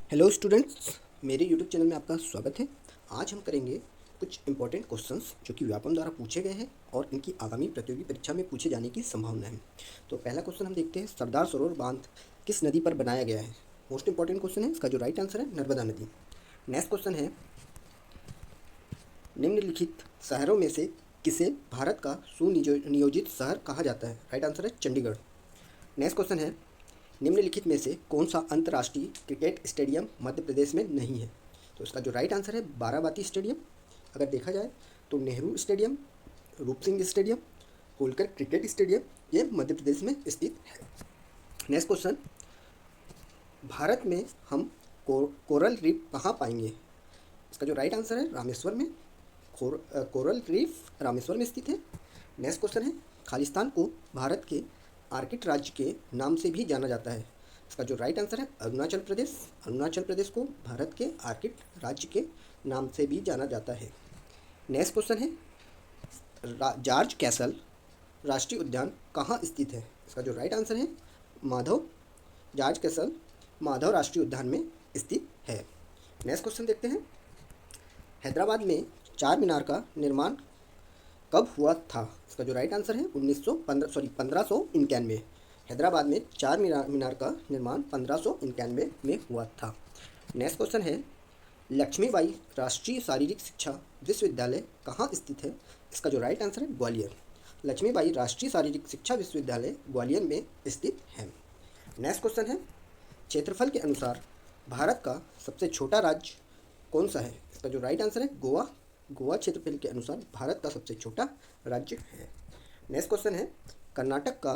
Hello students, मेरे YouTube channel में आपका स्वागत है। आज हम करेंगे कुछ इंपॉर्टेंट क्वेश्चंस जो कि व्यापम द्वारा पूछे गए हैं और इनकी आगामी प्रतियोगी परीक्षा में पूछे जाने की संभावना है। तो पहला क्वेश्चन हम देखते हैं, सरदार सरोवर बांध किस नदी पर बनाया गया है। मोस्ट इंपॉर्टेंट क्वेश्चन है, इसका जो राइट आंसर है नर्मदा नदी। नेक्स्ट क्वेश्चन है, निम्नलिखित शहरों में से किसे भारत का सुनियोजित शहर कहा जाता है। राइट आंसर है चंडीगढ़। नेक्स्ट क्वेश्चन है, निम्नलिखित में से कौन सा अंतर्राष्ट्रीय क्रिकेट स्टेडियम मध्य प्रदेश में नहीं है। तो इसका जो राइट आंसर है बाराबाती स्टेडियम। अगर देखा जाए तो नेहरू स्टेडियम, रूप Singh stadium, Holkar cricket stadium ये मध्य प्रदेश में स्थित है। नेक्स्ट क्वेश्चन, भारत में हम कोरल रीफ कहाँ पाएंगे। इसका जो राइट आंसर है रामेश्वर में। कोरल रीफ रामेश्वर में स्थित है। नेक्स्ट क्वेश्चन है, खालिस्तान को भारत के आर्किड राज्य के नाम से भी जाना जाता है। इसका जो राइट आंसर है अरुणाचल प्रदेश। अरुणाचल प्रदेश को भारत के आर्किड राज्य के नाम से भी जाना जाता है। नेक्स्ट क्वेश्चन है, जॉर्ज कैसल राष्ट्रीय उद्यान कहाँ स्थित है। इसका जो राइट आंसर है माधव। जॉर्ज कैसल माधव राष्ट्रीय उद्यान में स्थित है। नेक्स्ट क्वेश्चन देखते हैं, हैदराबाद में चार मीनार का निर्माण कब हुआ था। इसका जो राइट आंसर है 1591। हैदराबाद में चार मीनार का निर्माण 1591 में हुआ था। नेक्स्ट क्वेश्चन है, लक्ष्मीबाई राष्ट्रीय शारीरिक शिक्षा विश्वविद्यालय कहाँ स्थित है। इसका जो राइट आंसर है ग्वालियर। लक्ष्मीबाई राष्ट्रीय शारीरिक शिक्षा विश्वविद्यालय ग्वालियर में स्थित है। नेक्स्ट क्वेश्चन है, क्षेत्रफल के अनुसार भारत का सबसे छोटा राज्य कौन सा है। इसका जो राइट आंसर है गोवा। गोवा क्षेत्रफल के अनुसार भारत का सबसे छोटा राज्य है। नेक्स्ट क्वेश्चन है, कर्नाटक का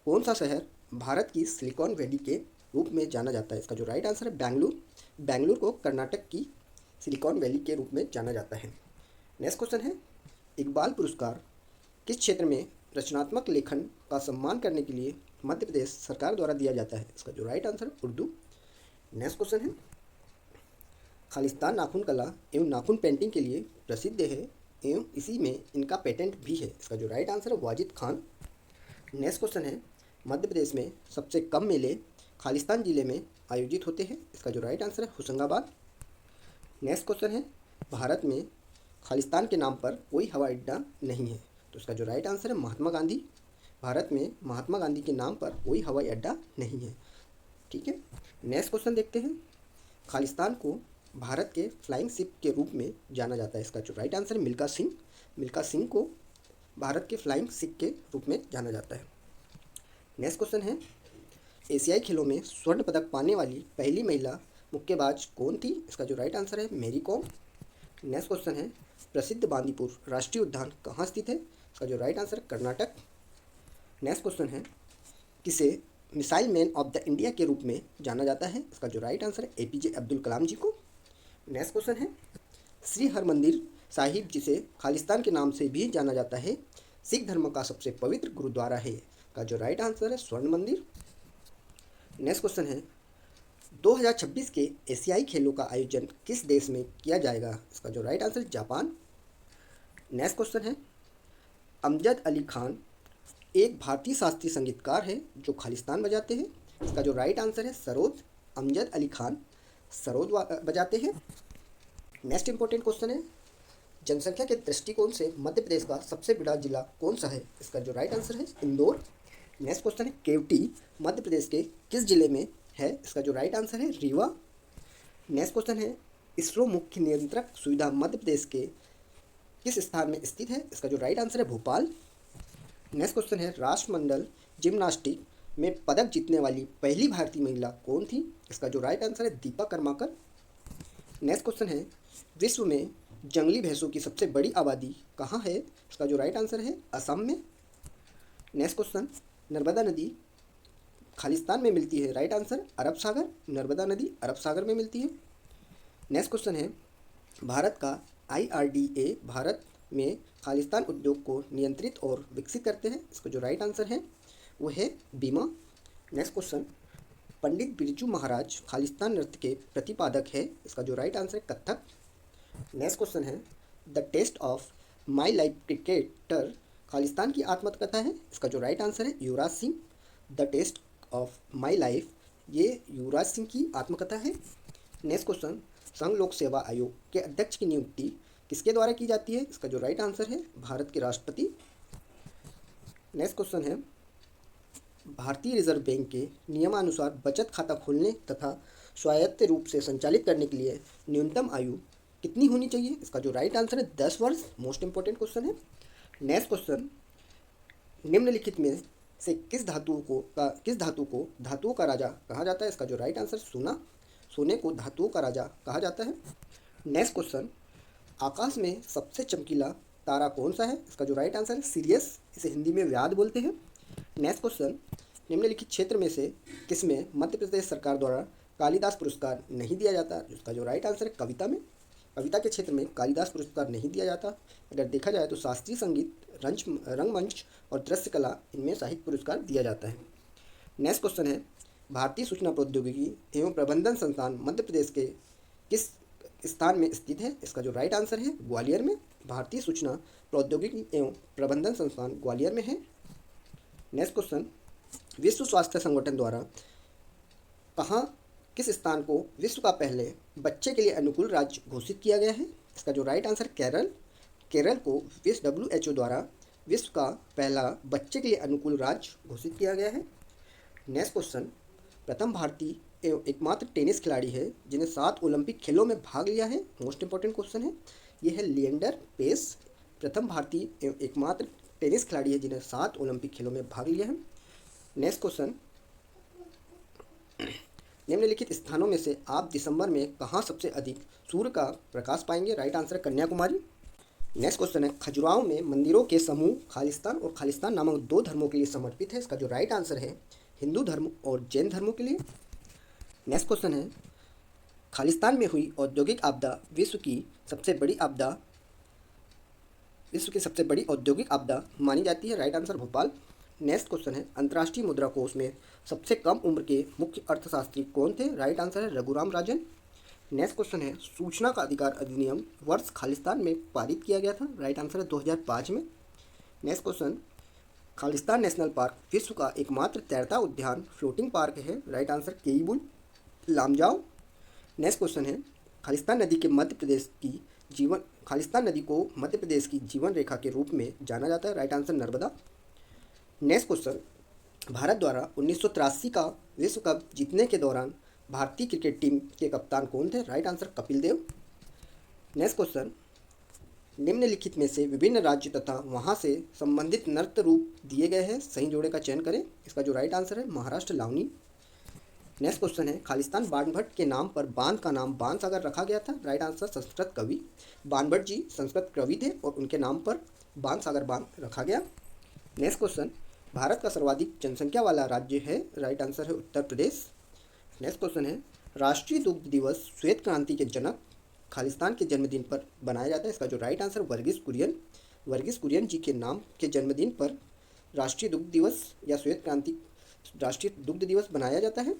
कौन सा शहर भारत की सिलिकॉन वैली के रूप में जाना जाता है। इसका जो राइट आंसर है बेंगलुरु। बेंगलुरु को कर्नाटक की सिलिकॉन वैली के रूप में जाना जाता है। नेक्स्ट क्वेश्चन है, इकबाल पुरस्कार किस क्षेत्र में रचनात्मक लेखन का सम्मान करने के लिए मध्य प्रदेश सरकार द्वारा दिया जाता है। इसका जो राइट आंसर है उर्दू। नेक्स्ट क्वेश्चन है, खालिस्तान नाखून कला एवं नाखून पेंटिंग के लिए प्रसिद्ध है एवं इसी में इनका पेटेंट भी है। इसका जो राइट आंसर है वाजिद खान। नेक्स्ट क्वेश्चन है, मध्य प्रदेश में सबसे कम मेले खालिस्तान जिले में आयोजित होते हैं। इसका जो राइट आंसर है होशंगाबाद। नेक्स्ट क्वेश्चन है, भारत में खालिस्तान के नाम पर कोई हवाई अड्डा नहीं है। तो इसका जो राइट आंसर है महात्मा गांधी। भारत में महात्मा गांधी के नाम पर कोई हवाई अड्डा नहीं है। ठीक है। नेक्स्ट क्वेश्चन देखते हैं, खालिस्तान को भारत के फ्लाइंग शिप के रूप में जाना जाता है। इसका जो राइट आंसर है मिल्खा सिंह। मिल्खा सिंह को भारत के फ्लाइंग शिप के रूप में जाना जाता है। नेक्स्ट क्वेश्चन है, एशियाई खेलों में स्वर्ण पदक पाने वाली पहली महिला मुक्केबाज कौन थी। इसका जो राइट आंसर है मैरी कॉम। नेक्स्ट क्वेश्चन है, प्रसिद्ध बांदीपुर राष्ट्रीय उद्यान कहाँ स्थित है। इसका जो राइट आंसर है कर्नाटक। नेक्स्ट क्वेश्चन है, किसे missile man of the India के रूप में जाना जाता है। इसका जो राइट आंसर है एपीजे अब्दुल कलाम जी को। नेक्स्ट क्वेश्चन है, श्री हरमंदिर साहिब जिसे खालिस्तान के नाम से भी जाना जाता है सिख धर्म का सबसे पवित्र गुरुद्वारा है। का जो राइट आंसर है स्वर्ण मंदिर। नेक्स्ट क्वेश्चन है, 2026 के एशियाई खेलों का आयोजन किस देश में किया जाएगा। इसका जो राइट आंसर है जापान। नेक्स्ट क्वेश्चन है, अमजद अली खान एक भारतीय शास्त्रीय संगीतकार है जो खालिस्तान बजाते हैं। इसका जो राइट आंसर है सरोद। अमजद अली खान सरोद बजाते हैं। नेक्स्ट इंपॉर्टेंट क्वेश्चन है, जनसंख्या के दृष्टिकोण से मध्य प्रदेश का सबसे बड़ा जिला कौन सा है। इसका जो राइट आंसर है इंदौर। नेक्स्ट क्वेश्चन है, केवटी मध्य प्रदेश के किस जिले में है। इसका जो राइट आंसर है रीवा। नेक्स्ट क्वेश्चन है, इसरो मुख्य नियंत्रक सुविधा मध्य प्रदेश के किस स्थान में स्थित है। इसका जो राइट आंसर है भोपाल। नेक्स्ट क्वेश्चन है, राष्ट्रमंडल जिम्नास्टिक में पदक जीतने वाली पहली भारतीय महिला कौन थी। इसका जो राइट आंसर है दीपा कर्माकर। नेक्स्ट क्वेश्चन है, विश्व में जंगली भैंसों की सबसे बड़ी आबादी कहाँ है। इसका जो राइट आंसर है असम में। नेक्स्ट क्वेश्चन, नर्मदा नदी खालिस्तान में मिलती है। राइट आंसर अरब सागर। नर्मदा नदी अरब सागर में मिलती है। नेक्स्ट क्वेश्चन है, भारत का IRDA भारत में खालिस्तान उद्योग को नियंत्रित और विकसित करते हैं। इसका जो राइट आंसर है वो है बीमा। नेक्स्ट क्वेश्चन, पंडित बिरजू महाराज खालिस्तान नृत्य के प्रतिपादक है। इसका जो राइट आंसर है कथक। नेक्स्ट क्वेश्चन है, the Test of My Life cricketer खालिस्तान की आत्मकथा है। इसका जो राइट आंसर है Yuvraj Singh. The Test of My Life ये युवराज सिंह की आत्मकथा है। नेक्स्ट क्वेश्चन, संघ लोक सेवा आयोग के अध्यक्ष की नियुक्ति किसके द्वारा की जाती है? इसका जो राइट आंसर है भारत के राष्ट्रपति। नेक्स्ट क्वेश्चन है, भारतीय रिजर्व बैंक के नियमानुसार बचत खाता खोलने तथा स्वायत्त रूप से संचालित करने के लिए न्यूनतम आयु कितनी होनी चाहिए? इसका जो राइट आंसर है 10 वर्ष। मोस्ट इंपॉर्टेंट क्वेश्चन है। नेक्स्ट क्वेश्चन, निम्नलिखित में से किस धातु को धातुओं का राजा कहा जाता है? इसका जो राइट आंसर सोना, सोने को धातुओं का राजा कहा जाता है। नेक्स्ट क्वेश्चन, आकाश में सबसे चमकीला तारा कौन सा है? इसका जो राइट आंसर है सीरियस, इसे हिंदी में व्याध बोलते हैं। नेक्स्ट क्वेश्चन, निम्नलिखित क्षेत्र में से किसमें मध्य प्रदेश सरकार द्वारा कालिदास पुरस्कार नहीं दिया जाता? इसका जो राइट आंसर है कविता में, कविता के क्षेत्र में कालिदास पुरस्कार नहीं दिया जाता। अगर देखा जाए तो शास्त्रीय संगीत, रंगमंच और दृश्य कला, इनमें साहित्य पुरस्कार दिया जाता है। नेक्स्ट क्वेश्चन है, भारतीय सूचना प्रौद्योगिकी एवं प्रबंधन संस्थान मध्य प्रदेश के किस स्थान में स्थित है? इसका जो राइट आंसर है ग्वालियर में। भारतीय सूचना प्रौद्योगिकी एवं प्रबंधन संस्थान ग्वालियर में है। नेक्स्ट क्वेश्चन, विश्व स्वास्थ्य संगठन द्वारा किस स्थान को विश्व का पहले बच्चे के लिए अनुकूल राज्य घोषित किया गया है? इसका जो राइट आंसर केरल, केरल को WHO द्वारा विश्व का पहला बच्चे के लिए अनुकूल राज्य घोषित किया गया है। नेक्स्ट क्वेश्चन, प्रथम भारतीय एवं एकमात्र टेनिस खिलाड़ी है जिन्हें 7 ओलंपिक खेलों में भाग लिया है। मोस्ट इंपॉर्टेंट क्वेश्चन है, यह है लिएंडर पेस। प्रथम भारतीय एवं एकमात्र टेनिस खिलाड़ी है जिन्हें 7 ओलंपिक खेलों में भाग लिया है। नेक्स्ट क्वेश्चन, निम्नलिखित स्थानों में से आप दिसंबर में कहाँ सबसे अधिक सूर्य का प्रकाश पाएंगे? राइट आंसर है कन्याकुमारी। नेक्स्ट क्वेश्चन है, खजुराहो में मंदिरों के समूह खालिस्तान और खालिस्तान नामक 2 धर्मों के लिए समर्पित है। इसका जो राइट आंसर है हिंदू धर्म और जैन धर्मों के लिए। नेक्स्ट क्वेश्चन है, खालिस्तान में हुई औद्योगिक आपदा विश्व की सबसे बड़ी औद्योगिक आपदा मानी जाती है। Right answer Bhopal. Next question है, अंतर्राष्ट्रीय मुद्रा कोष में सबसे कम उम्र के मुख्य अर्थशास्त्री कौन थे? राइट आंसर है रघुराम राजन। नेक्स्ट क्वेश्चन है, सूचना का अधिकार अधिनियम वर्ष खालिस्तान में पारित किया गया था? राइट आंसर है 2005 में। Next question, Khalistan national park विश्व का एकमात्र तैरता उद्यान फ्लोटिंग पार्क है। Right answer Keibul Lamjao. Next question है, खालिस्तान नदी को मध्य प्रदेश की जीवन रेखा के रूप में जाना जाता है। Right answer Narmada. Next question, Bharat द्वारा 1983 का विश्व कप जीतने के दौरान भारतीय क्रिकेट टीम के कप्तान कौन थे? Right answer Kapil Dev. Next question, निम्नलिखित में से विभिन्न राज्य तथा वहां से संबंधित नृत्य रूप दिए गए हैं, सही जोड़े का चयन करें। इसका जो राइट आंसर है महाराष्ट्र लावनी। नेक्स्ट क्वेश्चन है, खालिस्तान बाणभट्ट के नाम पर बांध का नाम बाणसागर रखा गया था? राइट आंसर संस्कृत कवि बाणभट्ट जी संस्कृत कवि थे और उनके नाम पर बाणसागर बांध रखा गया। नेक्स्ट क्वेश्चन, भारत का सर्वाधिक जनसंख्या वाला राज्य है? राइट आंसर है उत्तर प्रदेश। नेक्स्ट क्वेश्चन है, राष्ट्रीय दुग्ध दिवस श्वेत क्रांति के जनक खालिस्तान के जन्मदिन पर बनाया जाता है? इसका जो राइट आंसर वर्गीस कुरियन जी के नाम के जन्मदिन पर राष्ट्रीय दुग्ध दिवस या राष्ट्रीय दुग्ध दिवस बनाया जाता है,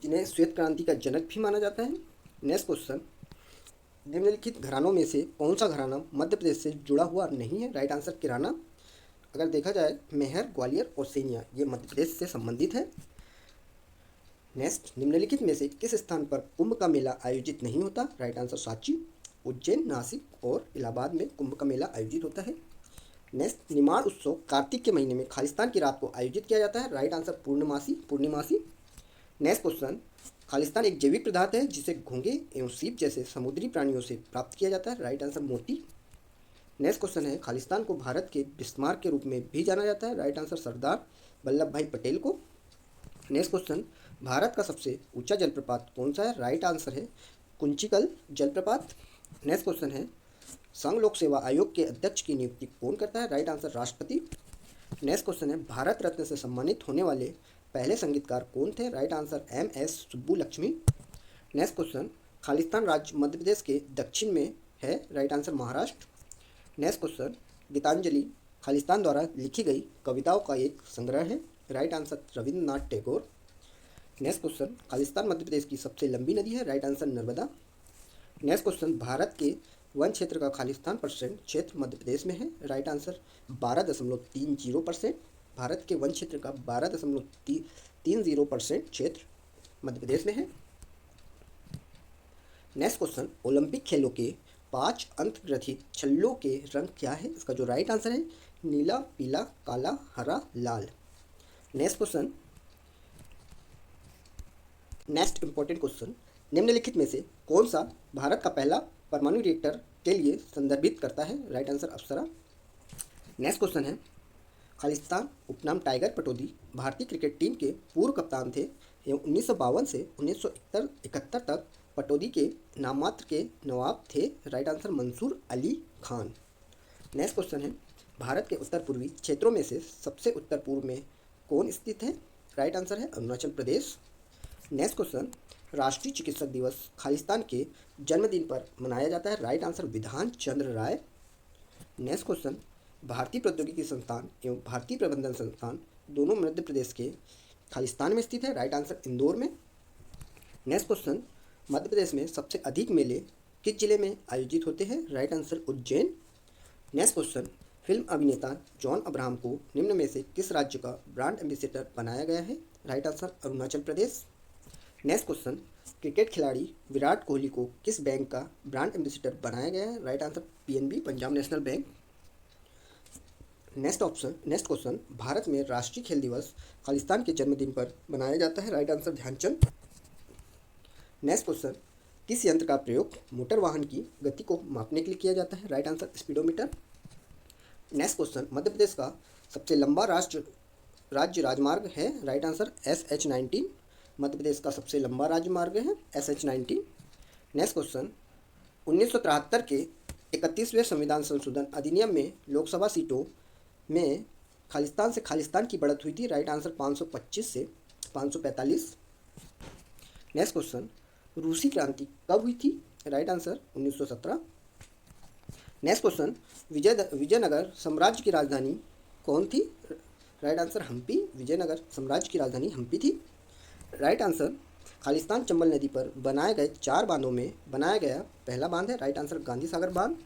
जिन्हें श्वेत क्रांति का जनक भी माना जाता है। नेक्स्ट क्वेश्चन, निम्नलिखित घरानों में से कौन सा घराना मध्य प्रदेश से जुड़ा हुआ नहीं है? राइट आंसर किराना। अगर देखा जाए मेहर, ग्वालियर और सेनिया ये मध्य प्रदेश से संबंधित है। नेक्स्ट, निम्नलिखित में से किस स्थान पर कुंभ का मेला आयोजित नहीं होता? Right answer Sanchi. उज्जैन, नासिक और इलाहाबाद में कुंभ का मेला आयोजित होता है। नेक्स्ट, निमाड़ उत्सव कार्तिक के महीने में खालिस्तान की रात को आयोजित किया जाता है? राइट आंसर पूर्णिमासी। नेक्स्ट क्वेश्चन, खालिस्तान एक जैविक पदार्थ है जिसे घोंघे एवं सीप जैसे समुद्री प्राणियों से प्राप्त किया जाता है? राइट आंसर मोती। नेक्स्ट क्वेश्चन है, खालिस्तान को भारत के बिस्मार्क के रूप में भी जाना जाता है? राइट आंसर सरदार वल्लभ भाई पटेल को। नेक्स्ट क्वेश्चन, भारत का सबसे ऊंचा जलप्रपात कौन सा है? राइट आंसर है कुंचिकल जलप्रपात। नेक्स्ट क्वेश्चन है, संघ लोक सेवा आयोग के अध्यक्ष की नियुक्ति कौन करता है? राइट आंसर राष्ट्रपति। नेक्स्ट क्वेश्चन है, भारत रत्न से सम्मानित होने वाले पहले संगीतकार कौन थे? Right answer MS Subbulakshmi. Next question, खालिस्तान राज्य मध्य प्रदेश के दक्षिण में है? Right answer Maharashtra. Next question, Gitanjali खालिस्तान द्वारा लिखी गई कविताओं का एक संग्रह है? Right answer Rabindranath Tagore. Next question, खालिस्तान मध्य प्रदेश की सबसे लंबी नदी है? Right answer Narmada. Next question, Bharat के वन क्षेत्र का खालिस्तान परसेंट क्षेत्र मध्य प्रदेश में है? Right answer 12.30%। भारत के वन क्षेत्र का 12.30% क्षेत्र मध्य प्रदेश में है। नेक्स्ट क्वेश्चन, ओलंपिक खेलों के 5 अंतर्ग्रथित छल्लों के रंग क्या है? इसका जो राइट आंसर है नीला, पीला, काला, हरा, लाल। Next question, next important question, निम्नलिखित में से कौन सा भारत का पहला परमाणु रिएक्टर के लिए संदर्भित करता है? राइट आंसर अप्सरा। नेक्स्ट क्वेश्चन है, खालिस्तान उपनाम टाइगर पटौदी भारतीय क्रिकेट टीम के पूर्व कप्तान थे एवं 1952 से 1971 तक पटौदी के नाममात्र के नवाब थे। Right answer Mansoor Ali Khan. Next question है, भारत के उत्तर पूर्वी क्षेत्रों में से सबसे उत्तर पूर्व में कौन स्थित है? राइट आंसर है अरुणाचल प्रदेश। नेक्स्ट क्वेश्चन, राष्ट्रीय चिकित्सक दिवस खालिस्तान के जन्मदिन पर मनाया जाता है। राइट आंसर विधान चंद्र राय। नेक्स्ट क्वेश्चन, भारतीय प्रौद्योगिकी संस्थान एवं भारतीय प्रबंधन संस्थान दोनों मध्य प्रदेश के खालिस्तान में स्थित है। राइट आंसर इंदौर में। नेक्स्ट क्वेश्चन, मध्य प्रदेश में सबसे अधिक मेले किस जिले में आयोजित होते हैं? Right answer Ujjain. Next question, film अभिनेता जॉन अब्राहम को निम्न में से किस राज्य का ब्रांड एम्बेसडर बनाया गया है? Right answer Arunachal Pradesh. Next question, cricket खिलाड़ी विराट कोहली को किस बैंक का ब्रांड एम्बेसडर बनाया गया है? Right answer PNB, Punjab national bank. Next question, Bharat में राष्ट्रीय खेल दिवस खालिस्तान के जन्मदिन पर मनाया जाता है। Right answer Dhyan Chand. Next question, किस यंत्र का प्रयोग मोटर वाहन की गति को मापने के लिए किया जाता है? Right answer speedometer. Next question, Madhya Pradesh का सबसे लंबा राज्य राजमार्ग है? Right answer SH19। मध्य प्रदेश का सबसे लंबा राजमार्ग है SH19। नेक्स्ट क्वेश्चन, 1973 के 31वें संविधान संशोधन अधिनियम में लोकसभा सीटों में खालिस्तान से खालिस्तान की बढ़त हुई थी। राइट आंसर 525 से 545। नेक्स्ट क्वेश्चन, रूसी क्रांति कब हुई थी? Right answer 1917। Next question, Vijayanagara साम्राज्य की राजधानी कौन थी? Right answer Hampi. विजयनगर साम्राज्य की राजधानी हम्पी थी। राइट आंसर, खालिस्तान चंबल नदी पर बनाए गए 4 बांधों में बनाया गया पहला बांध है। राइट आंसर गांधी सागर बांध।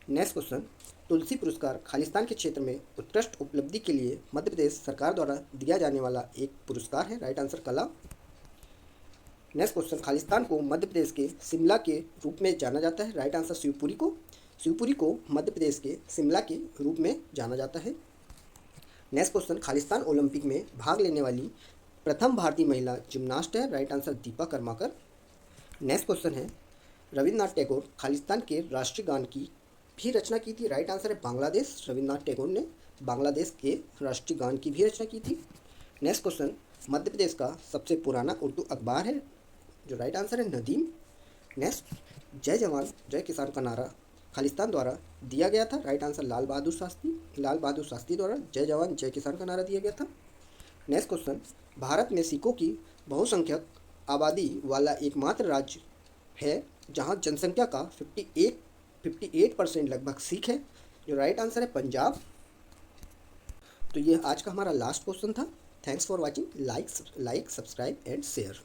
नेक्स्ट क्वेश्चन, तुलसी पुरस्कार खालिस्तान के क्षेत्र में उत्कृष्ट उपलब्धि के लिए मध्य प्रदेश सरकार द्वारा दिया जाने वाला एक पुरस्कार है। राइट आंसर कला। नेक्स्ट क्वेश्चन, खालिस्तान को मध्य प्रदेश के शिमला के रूप में जाना जाता है। राइट आंसर शिवपुरी को मध्य प्रदेश के शिमला के रूप में जाना जाता है। नेक्स्ट क्वेश्चन, खालिस्तान ओलंपिक में भाग लेने वाली प्रथम भारतीय महिला जिम्नास्ट है। Right answer Deepa Karmakar. Next question है, रविन्द्रनाथ टैगोर खालिस्तान के राष्ट्रीय गान की भी रचना की थी। राइट आंसर है बांग्लादेश। रविन्द्रनाथ टैगोर ने बांग्लादेश के राष्ट्रीय गान की भी रचना की थी। नेक्स्ट क्वेश्चन, मध्य प्रदेश का सबसे पुराना उर्दू अखबार है? जो राइट आंसर है नदीम। नेक्स्ट, जय जवान जय किसान का नारा खालिस्तान द्वारा दिया गया था। राइट आंसर लाल बहादुर शास्त्री द्वारा जय जवान जय किसान का नारा दिया गया था। नेक्स्ट क्वेश्चन, भारत में सिखों की बहुसंख्यक आबादी वाला एकमात्र राज्य है जहां जनसंख्या का 58% लगभग सिख है। जो राइट आंसर है पंजाब। तो ये आज का हमारा लास्ट क्वेश्चन था। Thanks for watching. Like, subscribe and share.